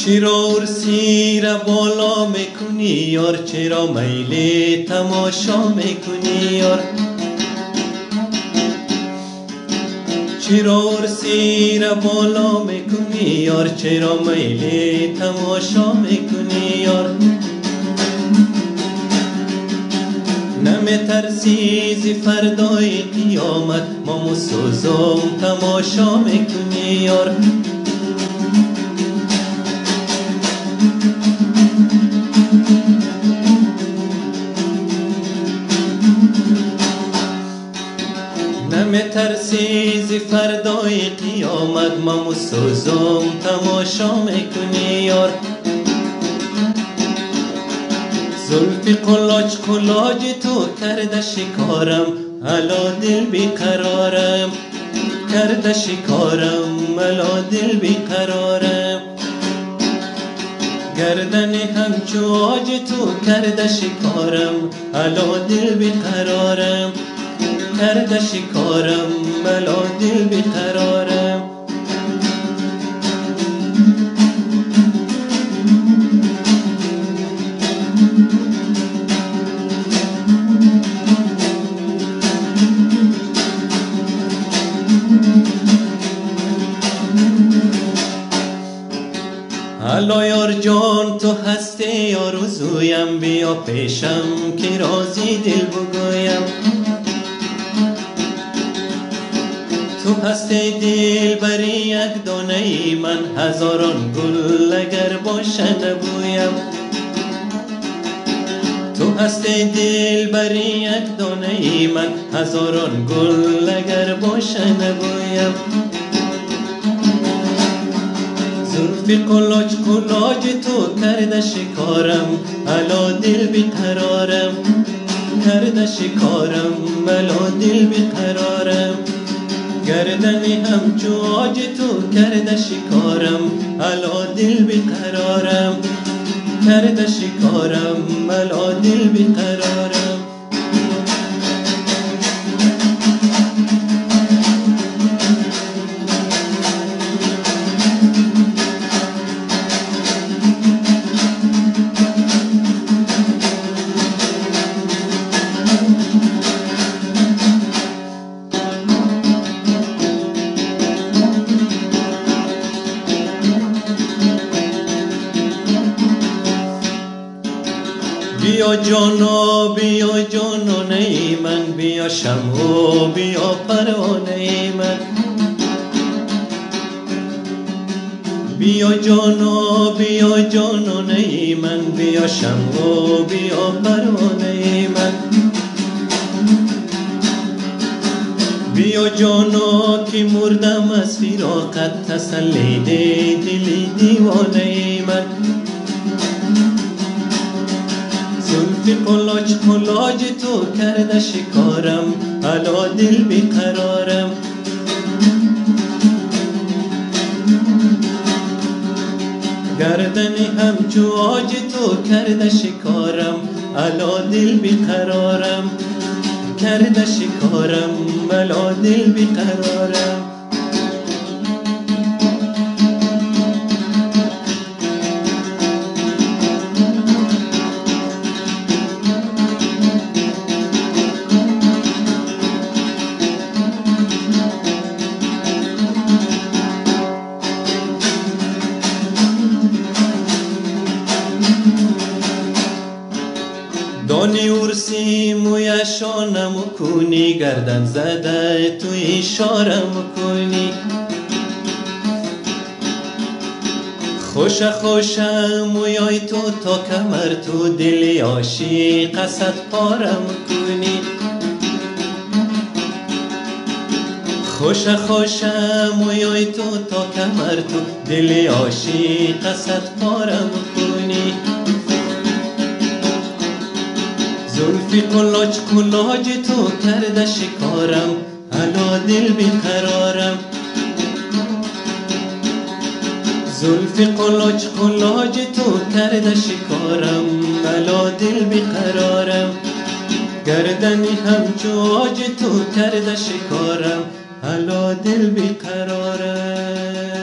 چرا عرسی را بالا میکنی یار، چرا میل تماشا میکنی یار، چرا عرسی را بالا میکنی یار، چرا میل تماشا میکنی یار، نمیترسی ز فردای قیامت مامو سوزم تماشا میکنی یار، نمیترسی ز فردای قیامت مامو سوزم تماشا میکنی یار، زلف قلاج قلاج تو کرده شکارم، الا دل بیقرارم کرده شکارم، الا دل بیقرارم، گردن همچو آج تو کرده شکارم، الا دل بیقرارم کرده شکارم، الا دل بیقرارم. الا یار جان تو هستی آرزویم، بیا پیشم که رازی دل بگویم، تو هستی دل بری یک دانه ای من، هزاران گل اگر باشه نبویم، تو هستی دل بری یک دانه ای من، هزاران گل اگر باشه نبویم، زلف قلاج قلاج تو کرده شکارم، الا دل بیقرارم کرده شکارم، الا دل بیقرارم، گردن همچو آج تو کرده شکارم، الا دل بیقرارم کرده شکارم، الا دل بیقرارم. بیا جانانه من، بیا شمع بیا پروانه من، بیا جانانه من، بیا شمع بیا پروانه من، بیا جانا که مردم از فراقت، تسلی ده دل دیوانه من، زلف قلاج قلاج تو کرده شکارم، الا دل بیقرارم، گردن همچو آج تو کرده شکارم، الا دل بیقرارم کرده شکارم، الا دل بیقرارم. دانی عرسی مویشانم کنی، گردن زده تو اشارم کنی، خوشه خوشه مویای تو تا کمر، تو دل عاشق صد پارم کنی، خوشه خوشه مویای تو تا کمر، تو دل عاشق صد پارم کنی، زلف قلاج قلاج تو کرده شکارم، الا دل بیقرارم، زلف قلاج قلاج تو کرده شکارم، الا دل بیقرارم، گردن همچو آج تو کرده شکارم، الا دل بیقرارم.